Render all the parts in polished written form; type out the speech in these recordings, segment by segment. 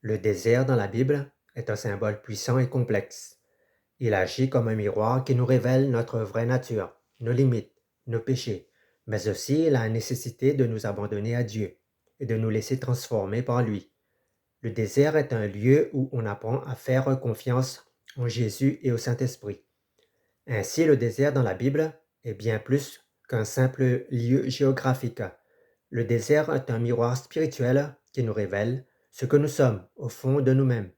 Le désert dans la Bible est un symbole puissant et complexe. Il agit comme un miroir qui nous révèle notre vraie nature, nos limites, nos péchés, mais aussi la nécessité de nous abandonner à Dieu et de nous laisser transformer par lui. Le désert est un lieu où on apprend à faire confiance en Jésus et au Saint-Esprit. Ainsi, le désert dans la Bible est bien plus qu'un simple lieu géographique. Le désert est un miroir spirituel qui nous révèle ce que nous sommes au fond de nous-mêmes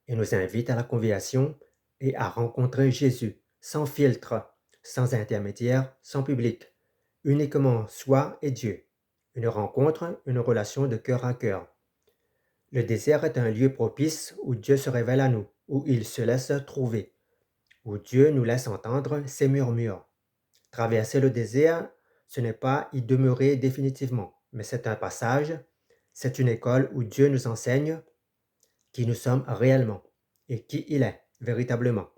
et nous invite à la conversion et à rencontrer Jésus sans filtre, sans intermédiaire, sans public, uniquement soi et Dieu. Une rencontre, une relation de cœur à cœur. Le désert est un lieu propice où Dieu se révèle à nous, où il se laisse trouver, où Dieu nous laisse entendre ses murmures. Traverser le désert, ce n'est pas y demeurer définitivement, mais c'est un passage, c'est une école où Dieu nous enseigne qui nous sommes réellement et qui il est véritablement.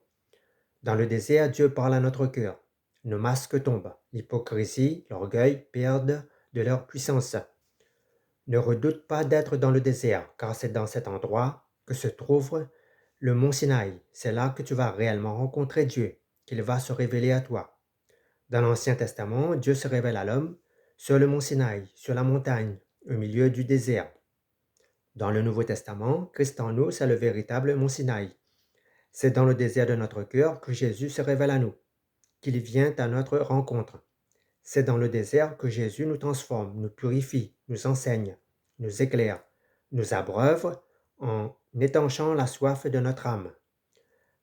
Dans le désert, Dieu parle à notre cœur. Nos masques tombent, l'hypocrisie, l'orgueil perdent de leur puissance. Ne redoute pas d'être dans le désert, car c'est dans cet endroit que se trouve le mont Sinaï. C'est là que tu vas réellement rencontrer Dieu, qu'il va se révéler à toi. Dans l'Ancien Testament, Dieu se révèle à l'homme sur le mont Sinaï, sur la montagne, au milieu du désert. Dans le Nouveau Testament, Christ en nous, c'est le véritable mont Sinaï. C'est dans le désert de notre cœur que Jésus se révèle à nous, qu'il vient à notre rencontre. C'est dans le désert que Jésus nous transforme, nous purifie, nous enseigne, nous éclaire, nous abreuve en étanchant la soif de notre âme.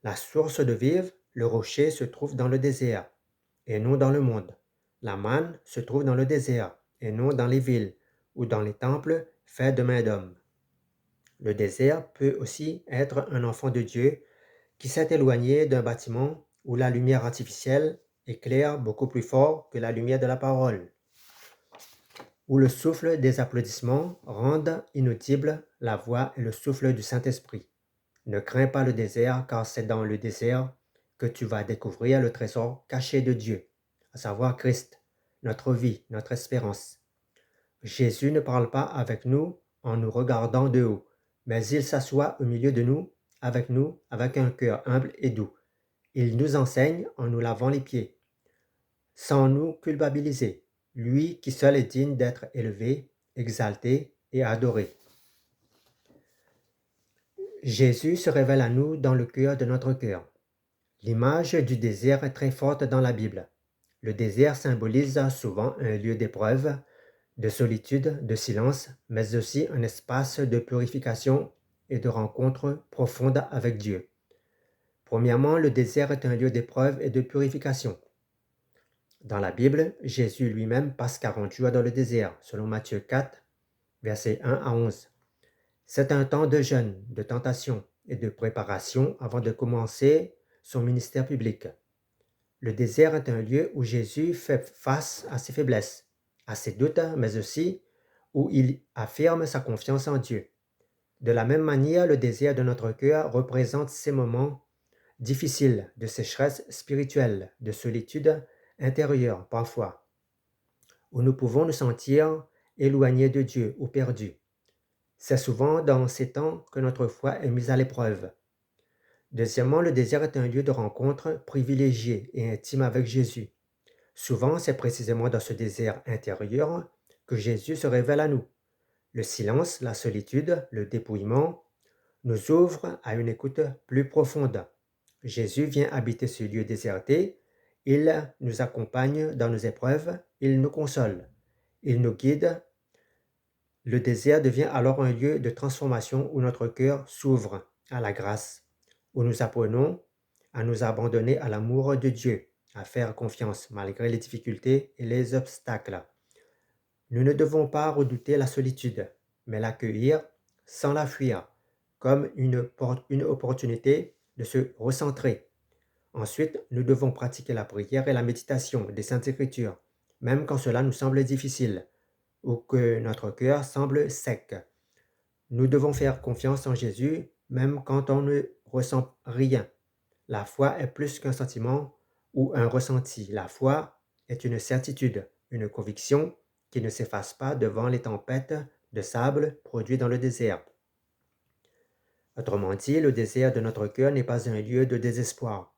La source de vivre, le rocher, se trouve dans le désert et non dans le monde. La manne se trouve dans le désert et non dans les villes ou dans les temples faits de main d'homme. Le désert peut aussi être un enfant de Dieu qui s'est éloigné d'un bâtiment où la lumière artificielle éclaire beaucoup plus fort que la lumière de la parole, où le souffle des applaudissements rendent inaudible la voix et le souffle du Saint-Esprit. Ne crains pas le désert, car c'est dans le désert que tu vas découvrir le trésor caché de Dieu, à savoir Christ, notre vie, notre espérance. Jésus ne parle pas avec nous en nous regardant de haut, mais il s'assoit au milieu de nous, avec un cœur humble et doux. Il nous enseigne en nous lavant les pieds, sans nous culpabiliser, lui qui seul est digne d'être élevé, exalté et adoré. Jésus se révèle à nous dans le cœur de notre cœur. L'image du désert est très forte dans la Bible. Le désert symbolise souvent un lieu d'épreuve, de solitude, de silence, mais aussi un espace de purification et de rencontre profonde avec Dieu. Premièrement, le désert est un lieu d'épreuve et de purification. Dans la Bible, Jésus lui-même passe 40 jours dans le désert, selon Matthieu 4, versets 1 à 11. C'est un temps de jeûne, de tentation et de préparation avant de commencer son ministère public. Le désert est un lieu où Jésus fait face à ses faiblesses, à ses doutes, mais aussi où il affirme sa confiance en Dieu. De la même manière, le désert de notre cœur représente ces moments difficiles de sécheresse spirituelle, de solitude intérieure parfois, où nous pouvons nous sentir éloignés de Dieu ou perdus. C'est souvent dans ces temps que notre foi est mise à l'épreuve. Deuxièmement, le désert est un lieu de rencontre privilégié et intime avec Jésus. Souvent, c'est précisément dans ce désert intérieur que Jésus se révèle à nous. Le silence, la solitude, le dépouillement nous ouvrent à une écoute plus profonde. Jésus vient habiter ce lieu déserté, il nous accompagne dans nos épreuves, il nous console, il nous guide. Le désert devient alors un lieu de transformation où notre cœur s'ouvre à la grâce, où nous apprenons à nous abandonner à l'amour de Dieu, à faire confiance malgré les difficultés et les obstacles. Nous ne devons pas redouter la solitude, mais l'accueillir sans la fuir, comme une opportunité de se recentrer. Ensuite, nous devons pratiquer la prière et la méditation des Saintes Écritures, même quand cela nous semble difficile ou que notre cœur semble sec. Nous devons faire confiance en Jésus, même quand on ne ressent rien. La foi est plus qu'un sentiment ou un ressenti. La foi est une certitude, une conviction qui ne s'efface pas devant les tempêtes de sable produites dans le désert. Autrement dit, le désert de notre cœur n'est pas un lieu de désespoir,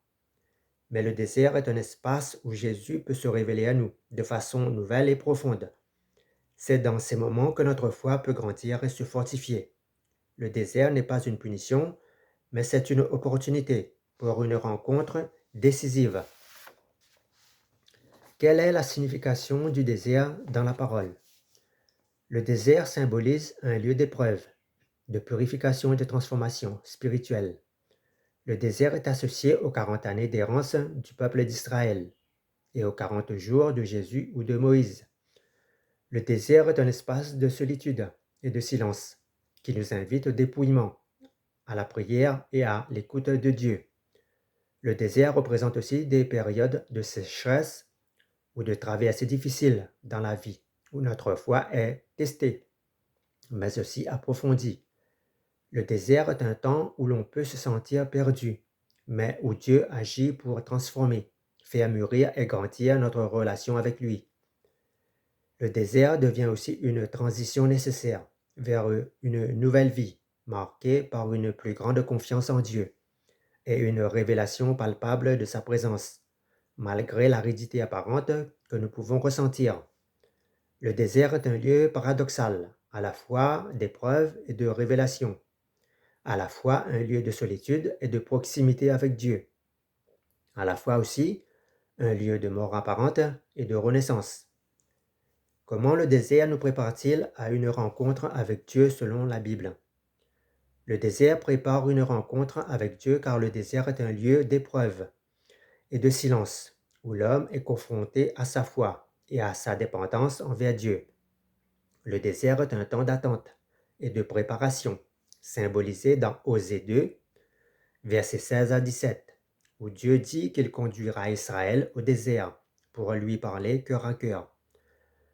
mais le désert est un espace où Jésus peut se révéler à nous de façon nouvelle et profonde. C'est dans ces moments que notre foi peut grandir et se fortifier. Le désert n'est pas une punition, mais c'est une opportunité pour une rencontre décisive. Quelle est la signification du désert dans la parole? Le désert symbolise un lieu d'épreuve, de purification et de transformation spirituelle. Le désert est associé aux 40 années d'errance du peuple d'Israël et aux 40 jours de Jésus ou de Moïse. Le désert est un espace de solitude et de silence qui nous invite au dépouillement, à la prière et à l'écoute de Dieu. Le désert représente aussi des périodes de sécheresse ou de travail assez difficiles dans la vie, où notre foi est testée, mais aussi approfondie. Le désert est un temps où l'on peut se sentir perdu, mais où Dieu agit pour transformer, faire mûrir et grandir notre relation avec lui. Le désert devient aussi une transition nécessaire vers une nouvelle vie, marquée par une plus grande confiance en Dieu et une révélation palpable de sa présence, malgré l'aridité apparente que nous pouvons ressentir. Le désert est un lieu paradoxal, à la fois d'épreuve et de révélation, à la fois un lieu de solitude et de proximité avec Dieu, à la fois aussi un lieu de mort apparente et de renaissance. Comment le désert nous prépare-t-il à une rencontre avec Dieu selon la Bible? Le désert prépare une rencontre avec Dieu car le désert est un lieu d'épreuve et de silence, où l'homme est confronté à sa foi et à sa dépendance envers Dieu. Le désert est un temps d'attente et de préparation, symbolisé dans Osée 2, versets 16 à 17, où Dieu dit qu'il conduira Israël au désert pour lui parler cœur à cœur,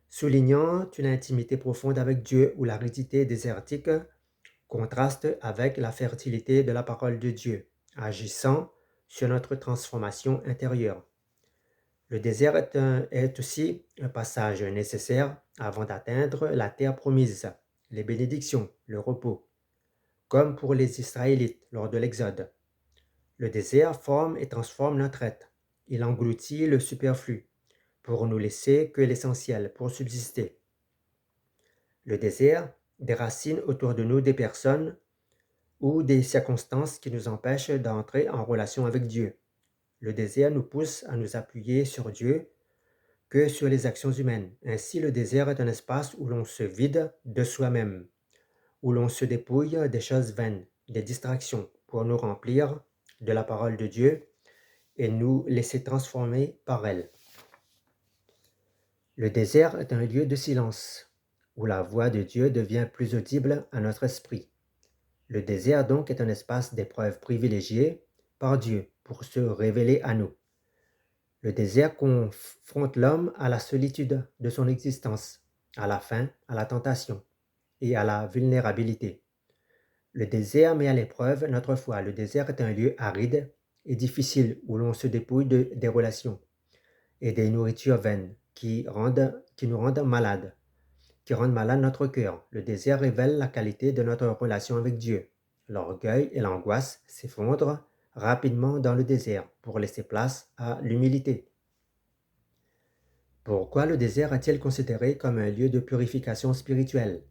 soulignant une intimité profonde avec Dieu où l'aridité désertique contraste avec la fertilité de la parole de Dieu, agissant sur notre transformation intérieure. Le désert est aussi un passage nécessaire avant d'atteindre la terre promise, les bénédictions, le repos, comme pour les Israélites lors de l'Exode. Le désert forme et transforme notre être. Il engloutit le superflu pour nous laisser que l'essentiel pour subsister. Le désert déracine autour de nous des personnes ou des circonstances qui nous empêchent d'entrer en relation avec Dieu. Le désert nous pousse à nous appuyer sur Dieu que sur les actions humaines. Ainsi, le désert est un espace où l'on se vide de soi-même, où l'on se dépouille des choses vaines, des distractions, pour nous remplir de la parole de Dieu et nous laisser transformer par elle. Le désert est un lieu de silence, où la voix de Dieu devient plus audible à notre esprit. Le désert donc est un espace d'épreuve privilégié par Dieu pour se révéler à nous. Le désert confronte l'homme à la solitude de son existence, à la faim, à la tentation et à la vulnérabilité. Le désert met à l'épreuve notre foi. Le désert est un lieu aride et difficile où l'on se dépouille des relations et des nourritures vaines qui nous rendent malades, qui rendent malade notre cœur. Le désert révèle la qualité de notre relation avec Dieu. L'orgueil et l'angoisse s'effondrent rapidement dans le désert pour laisser place à l'humilité. Pourquoi le désert est-il considéré comme un lieu de purification spirituelle?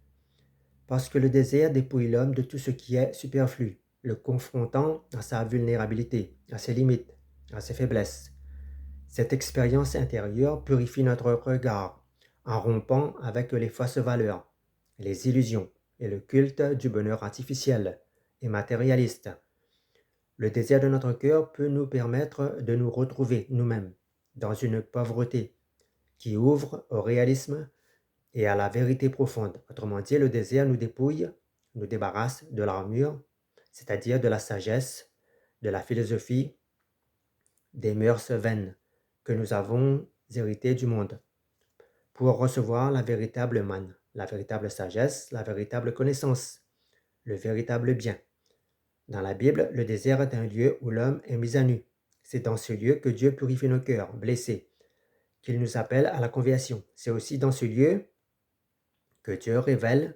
Parce que le désert dépouille l'homme de tout ce qui est superflu, le confrontant à sa vulnérabilité, à ses limites, à ses faiblesses. Cette expérience intérieure purifie notre regard en rompant avec les fausses valeurs, les illusions et le culte du bonheur artificiel et matérialiste. Le désert de notre cœur peut nous permettre de nous retrouver nous-mêmes dans une pauvreté qui ouvre au réalisme et à la vérité profonde. Autrement dit, le désert nous dépouille, nous débarrasse de l'armure, c'est-à-dire de la sagesse, de la philosophie, des mœurs vaines que nous avons héritées du monde, pour recevoir la véritable manne, la véritable sagesse, la véritable connaissance, le véritable bien. Dans la Bible, le désert est un lieu où l'homme est mis à nu. C'est dans ce lieu que Dieu purifie nos cœurs blessés, qu'il nous appelle à la conversion. C'est aussi dans ce lieu que Dieu révèle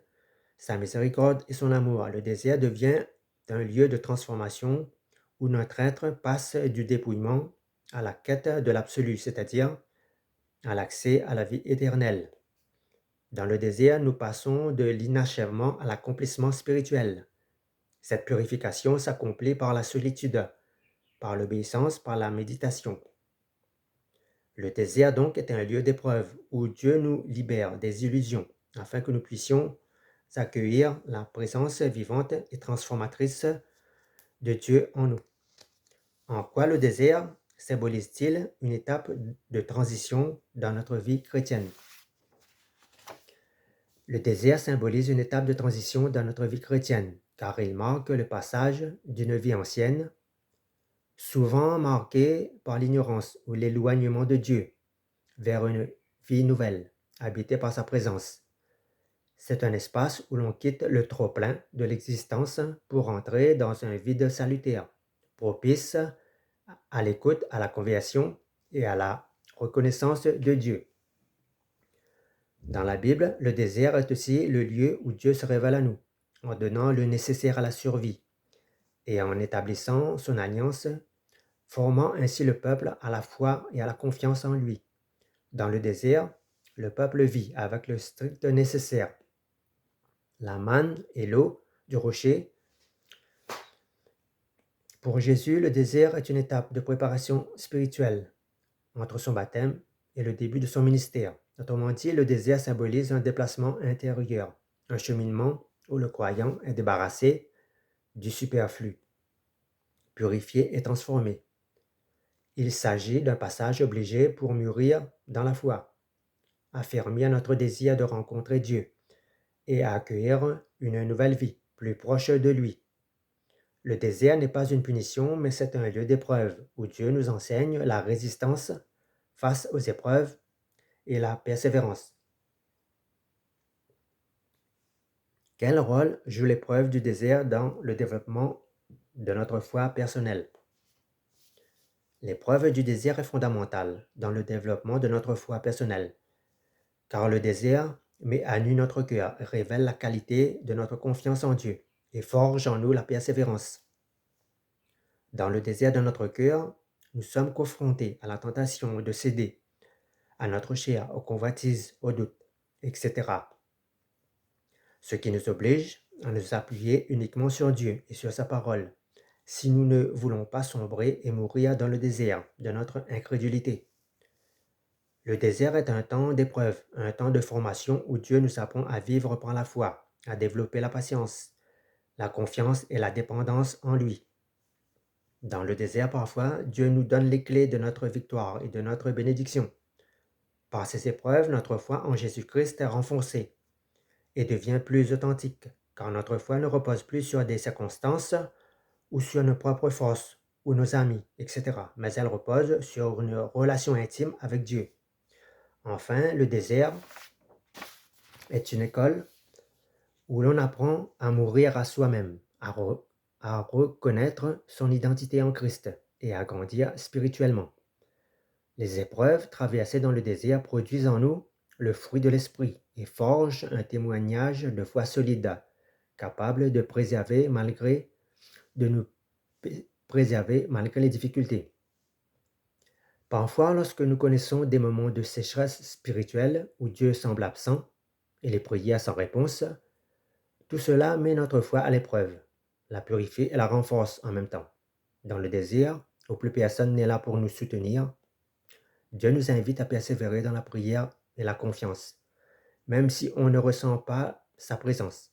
sa miséricorde et son amour. Le désert devient un lieu de transformation où notre être passe du dépouillement à la quête de l'absolu, c'est-à-dire à l'accès à la vie éternelle. Dans le désert, nous passons de l'inachèvement à l'accomplissement spirituel. Cette purification s'accomplit par la solitude, par l'obéissance, par la méditation. Le désert donc est un lieu d'épreuve où Dieu nous libère des illusions afin que nous puissions accueillir la présence vivante et transformatrice de Dieu en nous. En quoi le désert symbolise-t-il une étape de transition dans notre vie chrétienne? Le désert symbolise une étape de transition dans notre vie chrétienne, car il marque le passage d'une vie ancienne, souvent marquée par l'ignorance ou l'éloignement de Dieu, vers une vie nouvelle, habitée par sa présence. C'est un espace où l'on quitte le trop-plein de l'existence pour entrer dans un vide salutaire, propice à l'écoute, à la conversion et à la reconnaissance de Dieu. Dans la Bible, le désert est aussi le lieu où Dieu se révèle à nous, en donnant le nécessaire à la survie et en établissant son alliance, formant ainsi le peuple à la foi et à la confiance en lui. Dans le désert, le peuple vit avec le strict nécessaire, la manne et l'eau du rocher. Pour Jésus, le désert est une étape de préparation spirituelle entre son baptême et le début de son ministère. Autrement dit, le désert symbolise un déplacement intérieur, un cheminement où le croyant est débarrassé du superflu, purifié et transformé. Il s'agit d'un passage obligé pour mûrir dans la foi, affermir notre désir de rencontrer Dieu et à accueillir une nouvelle vie, plus proche de lui. Le désert n'est pas une punition, mais c'est un lieu d'épreuve où Dieu nous enseigne la résistance face aux épreuves et la persévérance. Quel rôle joue l'épreuve du désert dans le développement de notre foi personnelle? L'épreuve du désert est fondamentale dans le développement de notre foi personnelle, car le désert met à nu notre cœur, révèle la qualité de notre confiance en Dieu et forge en nous la persévérance. Dans le désert de notre cœur, nous sommes confrontés à la tentation de céder à notre chair, aux convoitises, aux doutes, etc. Ce qui nous oblige à nous appuyer uniquement sur Dieu et sur sa parole, si nous ne voulons pas sombrer et mourir dans le désert de notre incrédulité. Le désert est un temps d'épreuve, un temps de formation où Dieu nous apprend à vivre par la foi, à développer la patience, la confiance et la dépendance en lui. Dans le désert, parfois, Dieu nous donne les clés de notre victoire et de notre bénédiction. Par ces épreuves, notre foi en Jésus-Christ est renforcée et devient plus authentique, car notre foi ne repose plus sur des circonstances ou sur nos propres forces ou nos amis, etc., mais elle repose sur une relation intime avec Dieu. Enfin, le désert est une école où l'on apprend à mourir à soi-même, à reconnaître son identité en Christ et à grandir spirituellement. Les épreuves traversées dans le désert produisent en nous le fruit de l'esprit et forgent un témoignage de foi solide, capable de nous préserver malgré les difficultés. Parfois, lorsque nous connaissons des moments de sécheresse spirituelle où Dieu semble absent et les prières sans réponse, tout cela met notre foi à l'épreuve, la purifie et la renforce en même temps. Dans le désert, où plus personne n'est là pour nous soutenir, Dieu nous invite à persévérer dans la prière et la confiance, même si on ne ressent pas sa présence.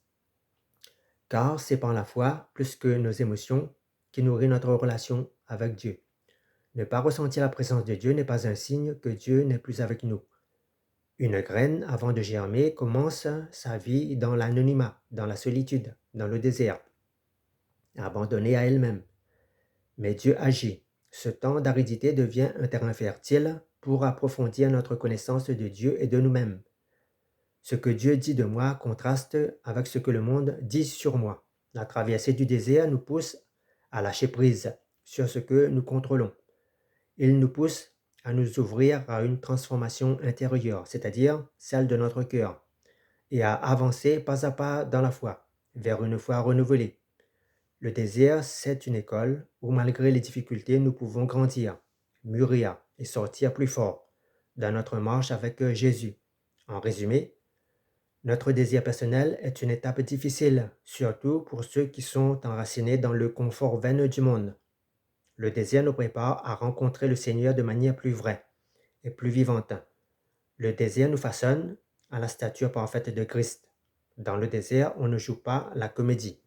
Car c'est par la foi, plus que nos émotions, qui nourrit notre relation avec Dieu. Ne pas ressentir la présence de Dieu n'est pas un signe que Dieu n'est plus avec nous. Une graine, avant de germer, commence sa vie dans l'anonymat, dans la solitude, dans le désert, abandonnée à elle-même. Mais Dieu agit. Ce temps d'aridité devient un terrain fertile pour approfondir notre connaissance de Dieu et de nous-mêmes. Ce que Dieu dit de moi contraste avec ce que le monde dit sur moi. La traversée du désert nous pousse à lâcher prise sur ce que nous contrôlons. Il nous pousse à nous ouvrir à une transformation intérieure, c'est-à-dire celle de notre cœur, et à avancer pas à pas dans la foi, vers une foi renouvelée, Le désir, c'est une école où, malgré les difficultés, nous pouvons grandir, mûrir et sortir plus fort dans notre marche avec Jésus. En résumé, notre désir personnel est une étape difficile, surtout pour ceux qui sont enracinés dans le confort vain du monde. Le désir nous prépare à rencontrer le Seigneur de manière plus vraie et plus vivante. Le désir nous façonne à la stature parfaite de Christ. Dans le désert, on ne joue pas la comédie.